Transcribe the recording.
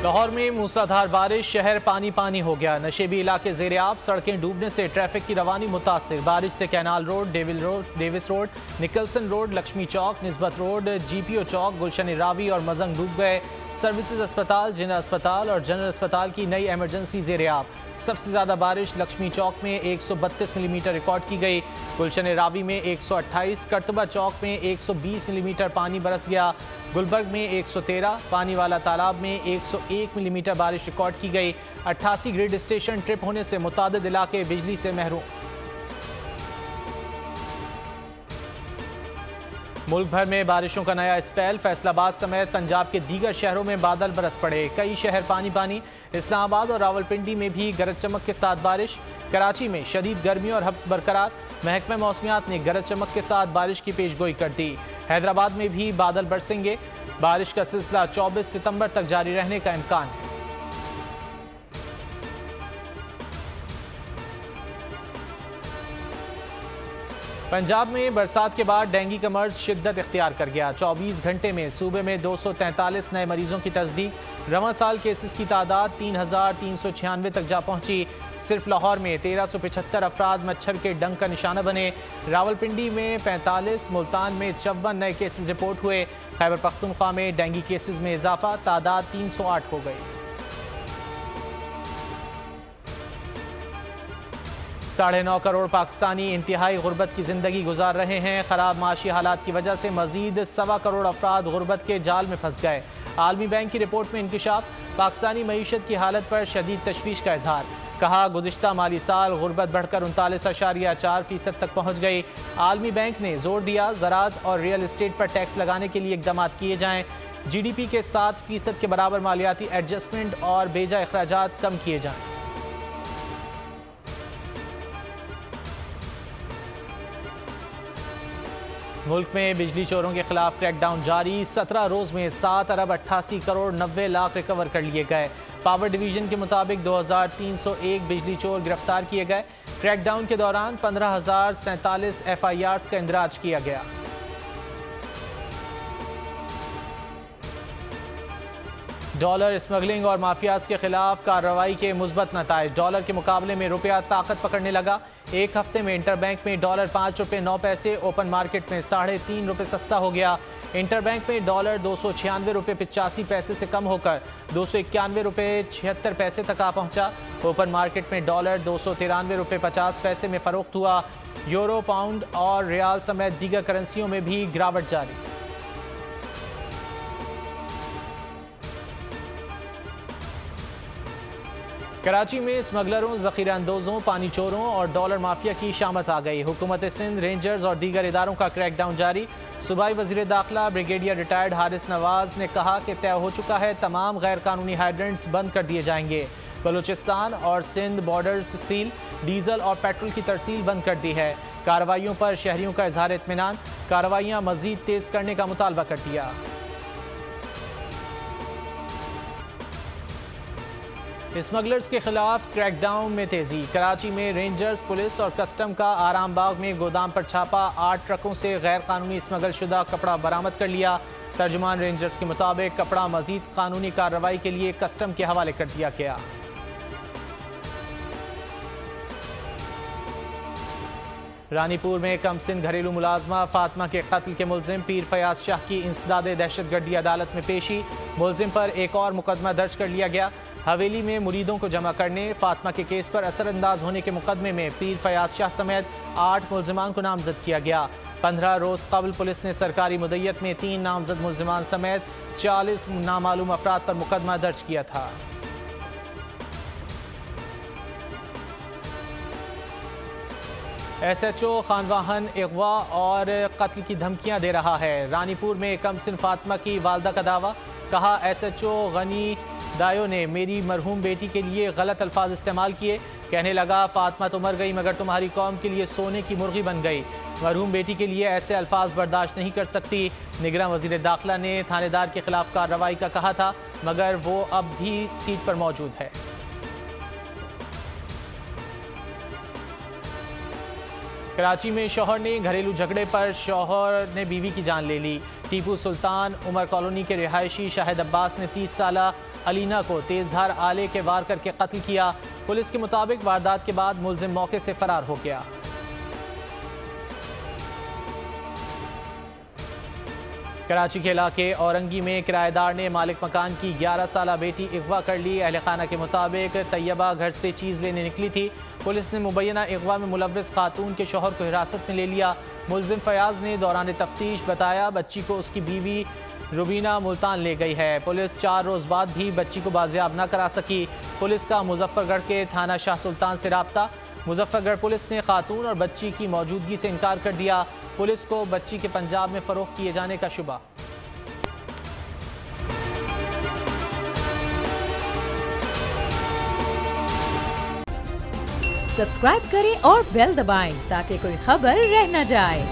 लाहौर में मूसलाधार बारिश, शहर पानी पानी हो गया। नशेबी इलाके ज़ेर-ए-आब, सड़कें डूबने से ट्रैफिक की रवानी मुतासिर। बारिश से canal road, Davis road, Nicholson road, Lakshmi Chowk, Nisbat road, GPO Chowk, Gulshan Ravi और मजंग डूब गए। सर्विसेज अस्पताल, जिना अस्पताल और जनरल अस्पताल की नई एमरजेंसी ज़ेर-ए-आब। सबसे ज़्यादा बारिश लक्ष्मी चौक में 132 मिलीमीटर रिकॉर्ड की गई। गुलशन रावी में 128, करतबा चौक में 120 मिलीमीटर पानी बरस गया। गुलबर्ग में 113, पानी वाला तालाब में 101 मिलीमीटर बारिश रिकॉर्ड की गई। 88 ग्रिड स्टेशन ट्रिप होने से मुतादिद इलाके बिजली से महरूम। मुल्क भर में बारिशों का नया स्पेल, फैसलाबाद समेत पंजाब के दीगर शहरों में बादल बरस पड़े। कई शहर पानी पानी। इस्लामाबाद और रावलपिंडी में भी गरज चमक के साथ बारिश। कराची में शदीद गर्मी और हब्स बरकरार। महकमा मौसमियात ने गरज चमक के साथ बारिश की पेशगोई कर दी। हैदराबाद में भी बादल बरसेंगे। बारिश का सिलसिला 24 सितंबर तक जारी रहने का इम्कान है। पंजाब में बरसात के बाद डेंगू का मर्ज शिद्दत इख्तियार कर गया। 24 घंटे में सूबे में 243 नए मरीजों की तस्दीक। रवां साल केसेस की तादाद 3,396 तक जा पहुंची। सिर्फ लाहौर में 1,375 अफराद मच्छर के डंक का निशाना बने। रावलपिंडी में 45, मुल्तान में 54 नए केसेस रिपोर्ट हुए। खैबर पख्तूनख्वा में डेंगू केसेस में इजाफा, तादाद 308 हो गई। 9.5 करोड़ पाकिस्तानी इंतहाई गुर्बत की जिंदगी गुजार रहे हैं। खराब माशी हालात की वजह से मजीद 1.25 करोड़ अफराद गुर्बत के जाल में फंस गए। आलमी बैंक की रिपोर्ट में इंकशाफ, पाकिस्तानी मईशत की हालत पर शदीद तशवीश का इजहार। कहा, गुज़िश्ता माली साल गुर्बत बढ़कर 39.4% तक पहुँच गई। आलमी बैंक ने जोर दिया, ज़राअत और रियल इस्टेट पर टैक्स लगाने के लिए इकदाम किए जाएँ। GDP के 7% के बराबर मालियाती एडजस्टमेंट और बेजा अखराजात कम किए जाएँ। मुल्क में बिजली चोरों के खिलाफ क्रैकडाउन जारी। 17 रोज में 7 अरब 88 करोड़ 90 लाख रिकवर कर लिए गए। पावर डिवीजन के मुताबिक 2301 बिजली चोर गिरफ्तार किए गए। क्रैकडाउन के दौरान 15,047 FIRs का इंदराज किया गया। डॉलर स्मगलिंग और माफियाज के खिलाफ कार्रवाई के मुस्बत नताइज। डॉलर के मुकाबले में रुपया ताकत पकड़ने लगा। एक हफ्ते में इंटरबैंक में डॉलर 5 रुपये 9 पैसे, ओपन मार्केट में 3.5 रुपये सस्ता हो गया। इंटरबैंक में डॉलर 296 रुपये 85 पैसे से कम होकर 291 रुपये 76 पैसे तक आ पहुंचा। ओपन मार्केट में डॉलर 293 रुपये 50 पैसे में फरोख्त हुआ। यूरो, पाउंड और रियाल समेत दीगर करेंसियों में भी गिरावट जारी। कराची में स्मगलरों, जखीरा अंदोजों, पानी चोरों और डॉलर माफिया की शामत आ गई। हुकूमत सिंध, रेंजर्स और दीगर इदारों का क्रैकडाउन जारी। सूबाई वजीर दाखिला ब्रिगेडियर रिटायर्ड हारिस नवाज ने कहा कि तय हो चुका है, तमाम गैर कानूनी हाइड्रेंट्स बंद कर दिए जाएंगे। बलूचिस्तान और सिंध बॉर्डर्स सील, डीजल और पेट्रोल की तरसील बंद कर दी है। कार्रवाइयों पर शहरियों का इजहार इत्मीनान, कार्रवाइयाँ मजीद तेज करने का मुतालबा कर दिया। स्मगलर्स के खिलाफ क्रैकडाउन में तेजी। कराची में रेंजर्स, पुलिस और कस्टम का आराम बाग में गोदाम पर छापा। 8 ट्रकों से गैर कानूनी स्मगल शुदा कपड़ा बरामद कर लिया। तर्जुमान रेंजर्स के मुताबिक कपड़ा मजीद कानूनी कार्रवाई के लिए कस्टम के हवाले कर दिया गया। रानीपुर में कमसिन घरेलू मुलाजमा फातिमा के कत्ल के मुलजिम पीर फयाज शाह की इंसदादे दहशतगर्दी अदालत में पेशी। मुलजिम पर एक और मुकदमा दर्ज कर लिया गया। हवेली में मुरीदों को जमा करने, फातिमा के केस पर असरअंदाज होने के मुकदमे में पीर फयाज शाह समेत 8 मुलजिमान को नामजद किया गया। 15 रोज कबल पुलिस ने सरकारी मुद्दत में 3 नामजद मुलजिमान समेत 40 नामालूम अफराद पर मुकदमा दर्ज किया था। SHO खानवाहन अगवा और कत्ल की धमकियां दे रहा है। रानीपुर में कमसिन फातिमा की वालदा का दावा। कहा, SHO गनी दायो ने मेरी मरहूम बेटी के लिए गलत अल्फाज इस्तेमाल किए। कहने लगा, फातिमा तो मर गई मगर तुम्हारी कौम के लिए सोने की मुर्गी बन गई। मरहूम बेटी के लिए ऐसे अल्फाज बर्दाश्त नहीं कर सकती। निगरान वजीर दाखिला ने थानेदार के खिलाफ कार्रवाई का कहा था मगर वो अब भी सीट पर मौजूद है। कराची में शौहर ने घरेलू झगड़े पर शौहर ने बीवी की जान ले ली। टीपू सुल्तान उमर कॉलोनी के रिहायशी शाहिद अब्बास ने 30 साला अलीना को तेजधार आले के वार करके कत्ल किया। पुलिस के मुताबिक वारदात के बाद मुलजिम मौके से फरार हो गया। कराची के इलाके औरंगी में किराएदार ने मालिक मकान की 11 साला बेटी अगवा कर ली। अहल खाना के मुताबिक तैयबा घर से चीज़ लेने निकली थी। पुलिस ने मुबैना अगवा में मुलव्विस खातून के शौहर को हिरासत में ले लिया। मुलजिम फयाज ने दौरान तफ्तीश बताया बच्ची को उसकी बीवी रुबीना मुल्तान ले गई है। पुलिस 4 रोज़ बाद भी बच्ची को बाजियाब न करा सकी। पुलिस का मुजफ्फरगढ़ के थाना शाह सुल्तान से राब्ता। मुजफ्फरगढ़ पुलिस ने खातून और बच्ची की मौजूदगी से इनकार कर दिया। पुलिस को बच्ची के पंजाब में फरोख्त किए जाने का शुबा। सब्सक्राइब करें और बेल दबाएं ताकि कोई खबर रह न जाए।